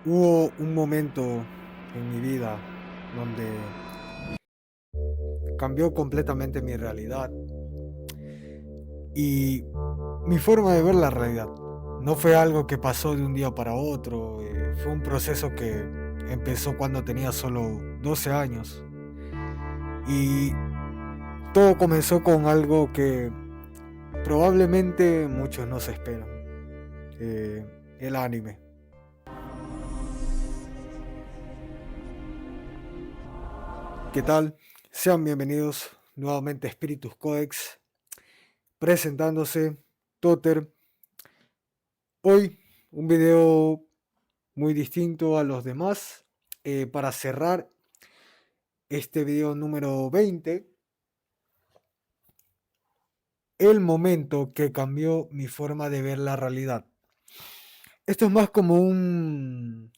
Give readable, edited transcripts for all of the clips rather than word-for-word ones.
Hubo un momento en mi vida donde cambió completamente mi realidad y mi forma de ver la realidad. No fue algo que pasó de un día para otro, fue un proceso que empezó cuando tenía solo 12 años y todo comenzó con algo que probablemente muchos no se esperan, el anime. ¿Qué tal? Sean bienvenidos nuevamente a Spiritus Codex, presentándose Totter. Hoy un video muy distinto a los demás para cerrar este video número 20, el momento que cambió mi forma de ver la realidad. Esto es más como un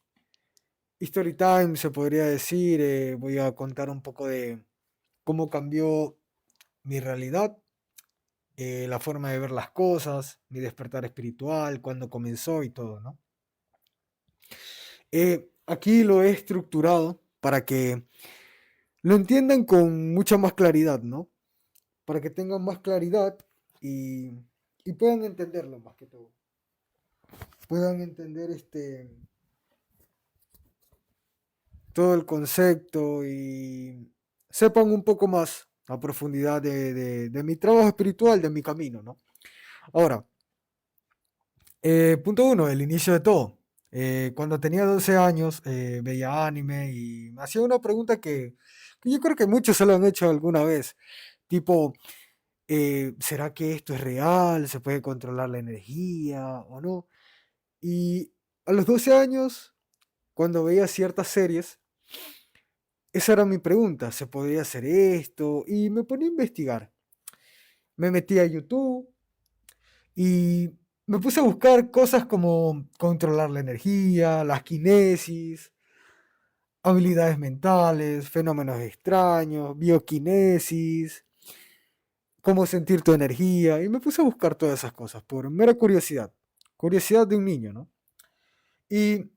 story time, se podría decir. Voy a contar un poco de cómo cambió mi realidad, la forma de ver las cosas, mi despertar espiritual, cuándo comenzó y todo, ¿no? Aquí lo he estructurado para que lo entiendan con mucha más claridad, ¿no? Para que tengan más claridad y, y puedan entenderlo más que todo. Puedan entender todo el concepto y sepan un poco más a profundidad de mi trabajo espiritual, de mi camino, ¿no? Ahora, punto uno, el inicio de todo. Cuando tenía 12 años veía anime y me hacía una pregunta que yo creo que muchos se lo han hecho alguna vez. Tipo, ¿será que esto es real? ¿Se puede controlar la energía o no? Y a los 12 años, cuando veía ciertas series, esa era mi pregunta, ¿se podría hacer esto? Y me ponía a investigar. Me metí a YouTube y me puse a buscar cosas como controlar la energía, la quinesis, habilidades mentales, fenómenos extraños, bioquinesis, cómo sentir tu energía. Y me puse a buscar todas esas cosas por mera curiosidad. Curiosidad de un niño, ¿no? Y,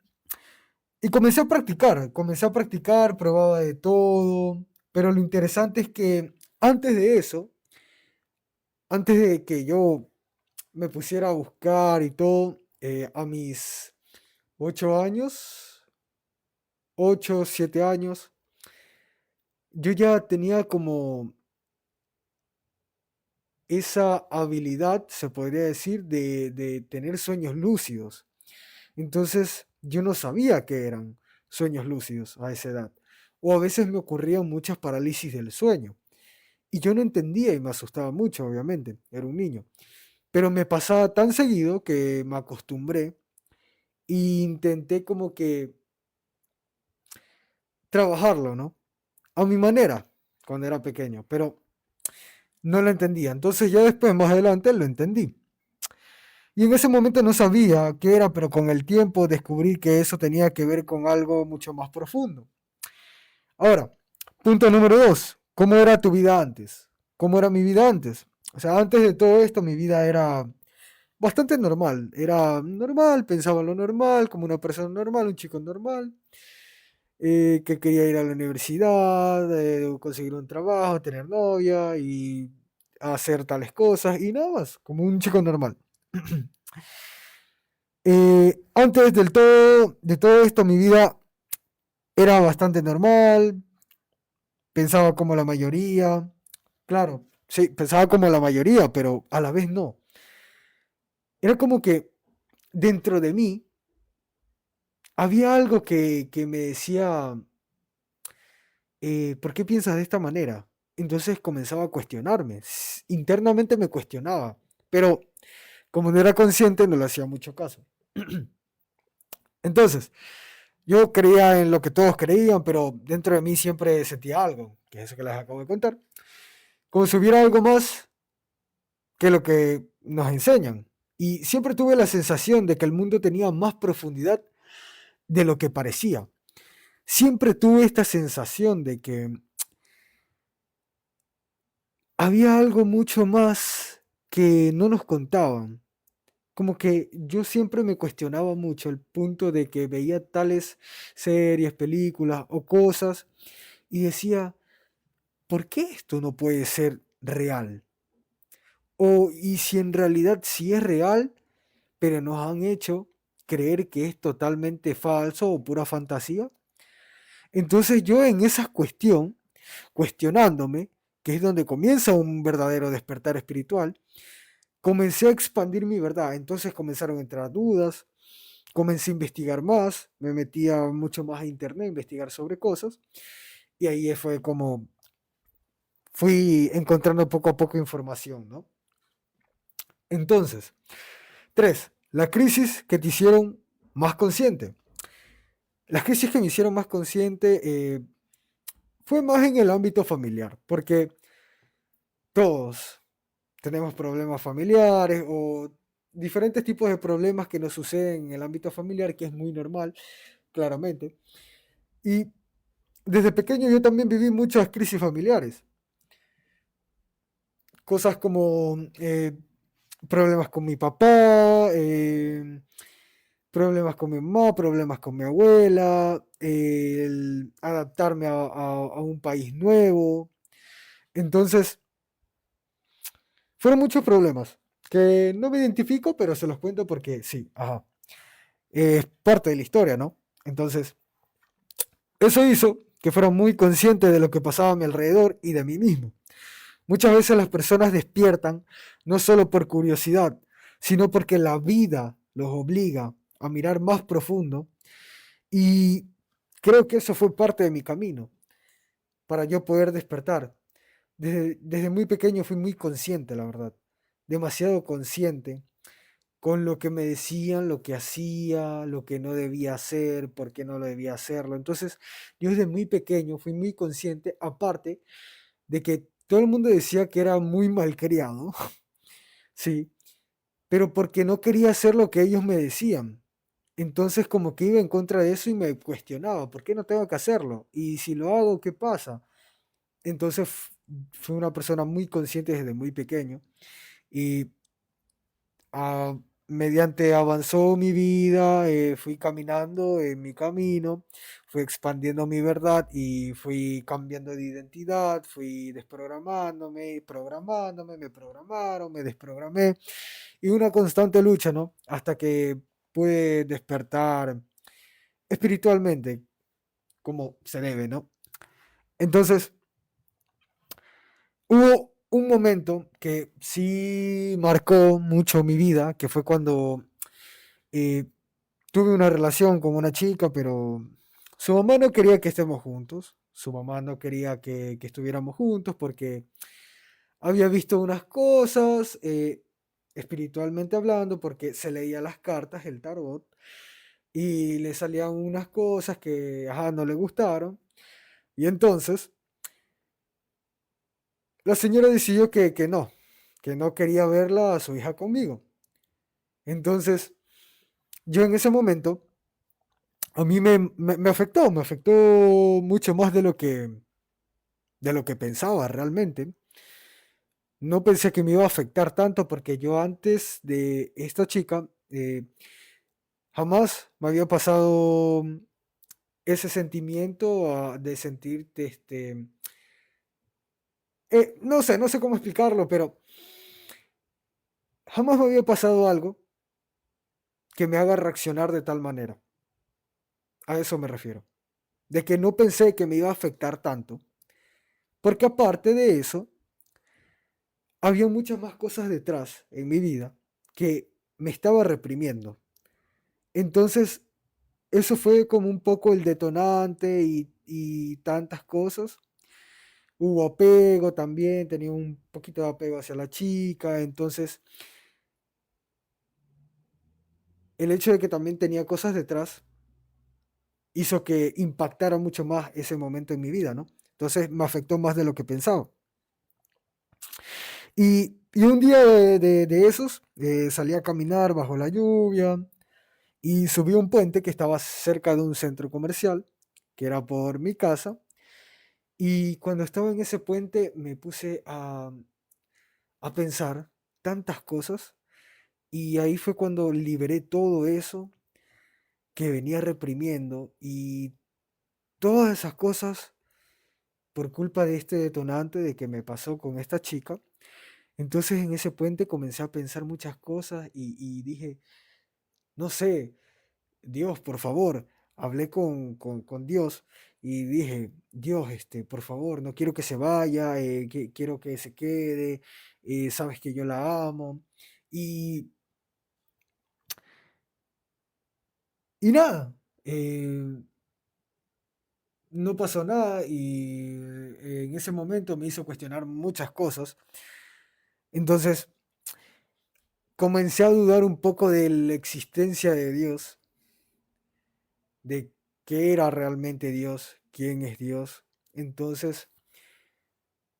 y comencé a practicar, probaba de todo, pero lo interesante es que antes de eso, antes de que yo me pusiera a buscar y todo, a mis 8 años, 8, 7 años, yo ya tenía como esa habilidad, se podría decir, de tener sueños lúcidos. Entonces, yo no sabía qué eran sueños lúcidos a esa edad. O a veces me ocurrían muchas parálisis del sueño. Y yo no entendía y me asustaba mucho, obviamente. Era un niño. Pero me pasaba tan seguido que me acostumbré e intenté como que trabajarlo, ¿no? A mi manera, cuando era pequeño. Pero no lo entendía. Entonces ya después, más adelante, lo entendí. Y en ese momento no sabía qué era, pero con el tiempo descubrí que eso tenía que ver con algo mucho más profundo. Ahora, punto número dos. ¿Cómo era tu vida antes? ¿Cómo era mi vida antes? O sea, antes de todo esto mi vida era bastante normal. Era normal, pensaba lo normal, como una persona normal, un chico normal, que quería ir a la universidad, conseguir un trabajo, tener novia y hacer tales cosas y nada más, como un chico normal. Antes de todo esto, mi vida era bastante normal, pensaba como la mayoría, claro, sí, pensaba como la mayoría, pero a la vez no. Era como que dentro de mí había algo que me decía, ¿por qué piensas de esta manera? Entonces comenzaba a cuestionarme, internamente me cuestionaba, pero como no era consciente no le hacía mucho caso. Entonces, yo creía en lo que todos creían, pero dentro de mí siempre sentía algo, que es eso que les acabo de contar, como si hubiera algo más que lo que nos enseñan. Y siempre tuve la sensación de que el mundo tenía más profundidad de lo que parecía. Siempre tuve esta sensación de que había algo mucho más que no nos contaban. como que yo siempre me cuestionaba mucho el punto de que veía tales series, películas o cosas y decía, ¿por qué esto no puede ser real? O y si en realidad sí es real, pero nos han hecho creer que es totalmente falso o pura fantasía. Entonces yo en esa cuestión, cuestionándome, que es donde comienza un verdadero despertar espiritual, comencé a expandir mi verdad. Entonces comenzaron a entrar dudas, comencé a investigar más, me metía mucho más a internet a investigar sobre cosas y ahí fue como fui encontrando poco a poco información, ¿no? Entonces, tres, la crisis que te hicieron más consciente. Las crisis que me hicieron más consciente fue más en el ámbito familiar, porque todos tenemos problemas familiares o diferentes tipos de problemas que nos suceden en el ámbito familiar, que es muy normal, claramente. Y desde pequeño yo también viví muchas crisis familiares, cosas como problemas con mi papá, problemas con mi mamá, problemas con mi abuela, el adaptarme a un país nuevo. Entonces, fueron muchos problemas que no me identifico, pero se los cuento porque sí, ajá, es parte de la historia, ¿no? Entonces, eso hizo que fuera muy consciente de lo que pasaba a mi alrededor y de mí mismo. Muchas veces las personas despiertan no solo por curiosidad, sino porque la vida los obliga a mirar más profundo y creo que eso fue parte de mi camino para yo poder despertar. Desde muy pequeño fui muy consciente, la verdad, demasiado consciente con lo que me decían, lo que hacía, lo que no debía hacer, por qué no lo debía hacerlo. Entonces, yo desde muy pequeño fui muy consciente, aparte de que todo el mundo decía que era muy malcriado, sí, pero porque no quería hacer lo que ellos me decían. Entonces como que iba en contra de eso y me cuestionaba, ¿por qué no tengo que hacerlo? Y si lo hago, ¿qué pasa? Entonces fui una persona muy consciente desde muy pequeño y ah, mediante avanzó mi vida, fui caminando en mi camino, fui expandiendo mi verdad y fui cambiando de identidad, fui desprogramándome, programándome, me programaron, me desprogramé y una constante lucha, ¿no? Hasta que pude despertar espiritualmente, como se debe, ¿no? Entonces, hubo un momento que sí marcó mucho mi vida, que fue cuando eh, tuve una relación con una chica, pero su mamá no quería que estemos juntos. Su mamá no quería que estuviéramos juntos porque había visto unas cosas, espiritualmente hablando, porque se leía las cartas, el tarot, y le salían unas cosas que, ajá, no le gustaron. Y entonces la señora decidió que no quería verla a su hija conmigo. Entonces, yo en ese momento, a mí me afectó, me afectó mucho más de lo que pensaba realmente. No pensé que me iba a afectar tanto porque yo antes de esta chica jamás me había pasado ese sentimiento de sentirte, no sé cómo explicarlo, pero jamás me había pasado algo que me haga reaccionar de tal manera. A eso me refiero. De que no pensé que me iba a afectar tanto. Porque aparte de eso, había muchas más cosas detrás en mi vida que me estaba reprimiendo. Entonces, eso fue como un poco el detonante y tantas cosas. Hubo apego también, tenía un poquito de apego hacia la chica. Entonces, el hecho de que también tenía cosas detrás hizo que impactara mucho más ese momento en mi vida, ¿no? Entonces me afectó más de lo que pensaba. Y un día de esos salí a caminar bajo la lluvia y subí un puente que estaba cerca de un centro comercial, que era por mi casa. Y cuando estaba en ese puente me puse a pensar tantas cosas Y ahí fue cuando liberé todo eso que venía reprimiendo y todas esas cosas por culpa de este detonante de que me pasó con esta chica. Entonces en ese puente comencé a pensar muchas cosas y dije, no sé, Dios, por favor, hablé con Dios y dije, Dios, por favor, no quiero que se vaya, quiero que se quede, sabes que yo la amo. Y, y nada, no pasó nada y en ese momento me hizo cuestionar muchas cosas. Entonces comencé a dudar un poco de la existencia de Dios, de qué era realmente Dios, quién es Dios. Entonces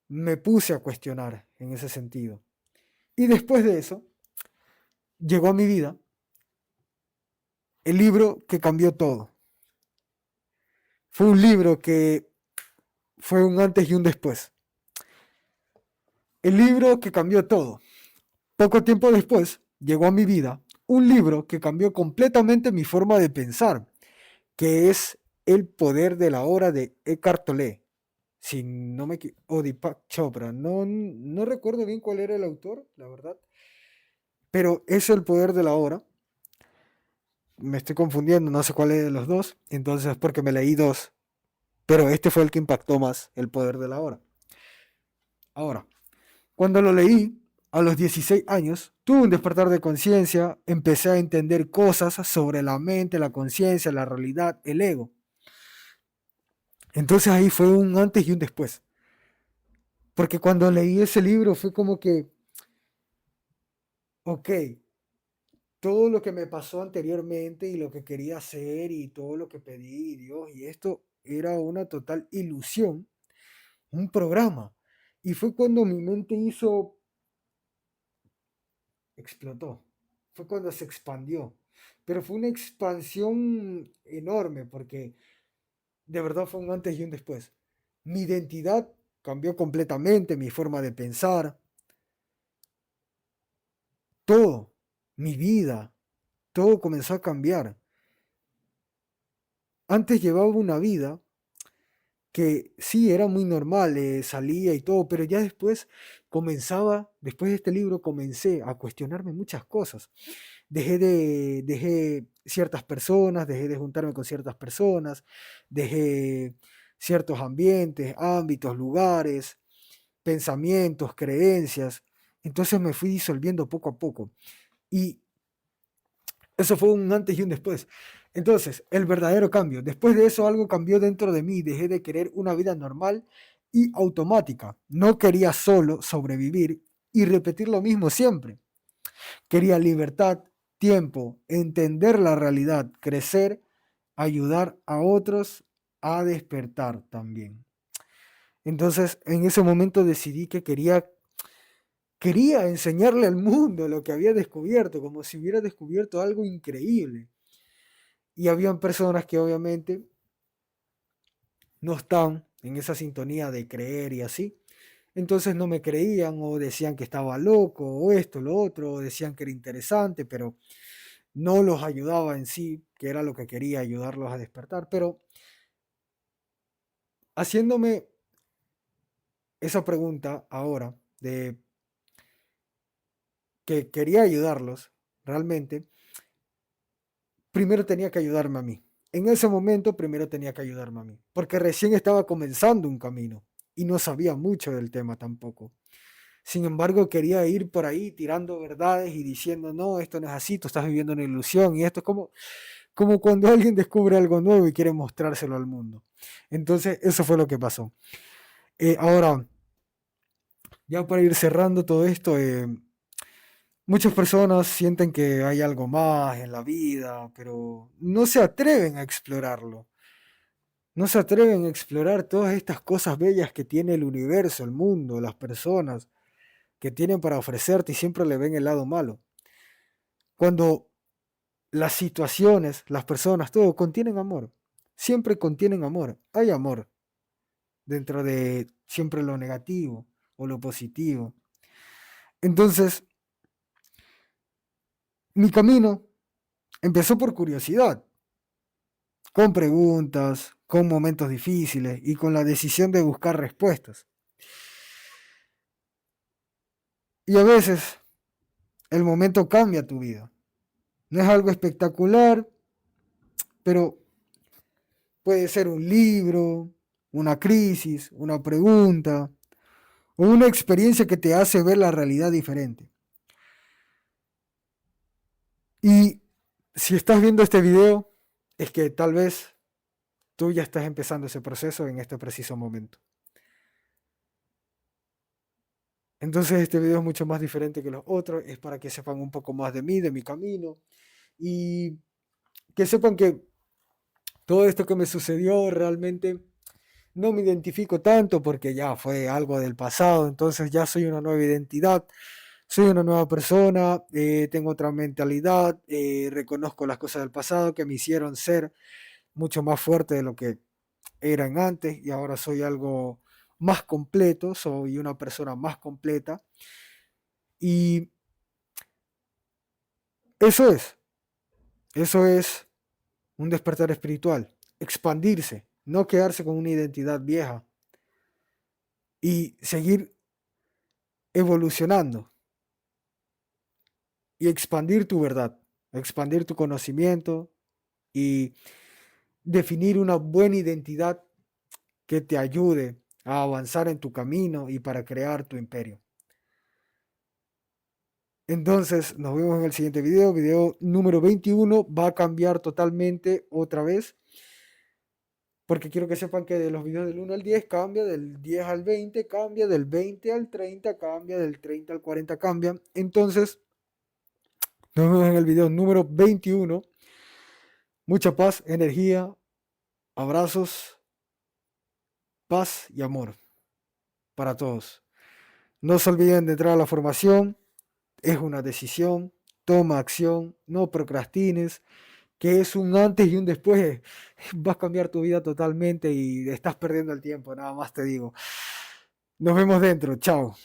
me puse a cuestionar en ese sentido. Y después de eso, llegó a mi vida el libro que cambió todo. Fue un libro que fue un antes y un después. El libro que cambió todo. Poco tiempo después, llegó a mi vida un libro que cambió completamente mi forma de pensar, que es El poder de la hora de Eckhart Tolle. Si no me o Deepak Chopra, no recuerdo bien cuál era el autor, la verdad, pero es El poder de la hora. Me estoy confundiendo, no sé cuál es de los dos, entonces es porque me leí dos, pero este fue el que impactó más, El poder de la hora. Ahora, cuando lo leí a los 16 años, tuve un despertar de conciencia, empecé a entender cosas sobre la mente, la conciencia, la realidad, el ego. Entonces ahí fue un antes y un después, porque cuando leí ese libro fue como que, ok, todo lo que me pasó anteriormente y lo que quería hacer y todo lo que pedí, Dios, y esto era una total ilusión, un programa. Y fue cuando mi mente explotó, fue cuando se expandió. Pero fue una expansión enorme porque de verdad fue un antes y un después. Mi identidad cambió completamente, mi forma de pensar, todo, mi vida, todo comenzó a cambiar. Antes llevaba una vida que sí era muy normal, salía y todo, pero ya después después de este libro, comencé a cuestionarme muchas cosas. Dejé ciertas personas, dejé de juntarme con ciertas personas, dejé ciertos ambientes, ámbitos, lugares, pensamientos, creencias. Entonces me fui disolviendo poco a poco. Y eso fue un antes y un después. Entonces, el verdadero cambio. Después de eso algo cambió dentro de mí. Dejé de querer una vida normal y automática. No quería solo sobrevivir y repetir lo mismo siempre. Quería libertad, tiempo, entender la realidad, crecer, ayudar a otros a despertar también. Entonces, en ese momento decidí que quería enseñarle al mundo lo que había descubierto, como si hubiera descubierto algo increíble. Y habían personas que obviamente no están en esa sintonía de creer y así. Entonces no me creían o decían que estaba loco o esto, lo otro, o decían que era interesante, pero no los ayudaba en sí, que era lo que quería, ayudarlos a despertar. Pero haciéndome esa pregunta ahora de que quería ayudarlos realmente, primero tenía que ayudarme a mí. En ese momento primero tenía que ayudarme a mí, porque recién estaba comenzando un camino y no sabía mucho del tema tampoco. Sin embargo, quería ir por ahí tirando verdades y diciendo, no, esto no es así, tú estás viviendo una ilusión y esto es como cuando alguien descubre algo nuevo y quiere mostrárselo al mundo. Entonces, eso fue lo que pasó. Ahora, ya para ir cerrando todo esto, muchas personas sienten que hay algo más en la vida, pero no se atreven a explorarlo. No se atreven a explorar todas estas cosas bellas que tiene el universo, el mundo, las personas, que tienen para ofrecerte y siempre le ven el lado malo. Cuando las situaciones, las personas, todo contienen amor. Siempre contienen amor. Hay amor dentro de siempre lo negativo o lo positivo. Entonces, Mi camino empezó por curiosidad, con preguntas, con momentos difíciles y con la decisión de buscar respuestas. Y a veces el momento cambia tu vida. No es algo espectacular, pero puede ser un libro, una crisis, una pregunta o una experiencia que te hace ver la realidad diferente. Y si estás viendo este video, es que tal vez tú ya estás empezando ese proceso en este preciso momento. Entonces este video es mucho más diferente que los otros, es para que sepan un poco más de mí, de mi camino, y que sepan que todo esto que me sucedió realmente no me identifico tanto porque ya fue algo del pasado, entonces ya soy una nueva identidad, soy una nueva persona, tengo otra mentalidad, reconozco las cosas del pasado que me hicieron ser mucho más fuerte de lo que eran antes y ahora soy algo más completo, soy una persona más completa y eso es, eso es un despertar espiritual, expandirse, no quedarse con una identidad vieja y seguir evolucionando y expandir tu verdad, expandir tu conocimiento y definir una buena identidad que te ayude a avanzar en tu camino y para crear tu imperio. Entonces, nos vemos en el siguiente video, video número 21, va a cambiar totalmente otra vez, porque quiero que sepan que de los videos del 1 al 10 cambia, del 10 al 20 cambia, del 20 al 30 cambia, del 30 al 40 cambia. Entonces, nos vemos en el video número 21. Mucha paz, energía, abrazos, paz y amor para todos. No se olviden de entrar a la formación, es una decisión, toma acción, no procrastines, que es un antes y un después. Vas a cambiar tu vida totalmente y estás perdiendo el tiempo, nada más te digo. Nos vemos dentro, chao.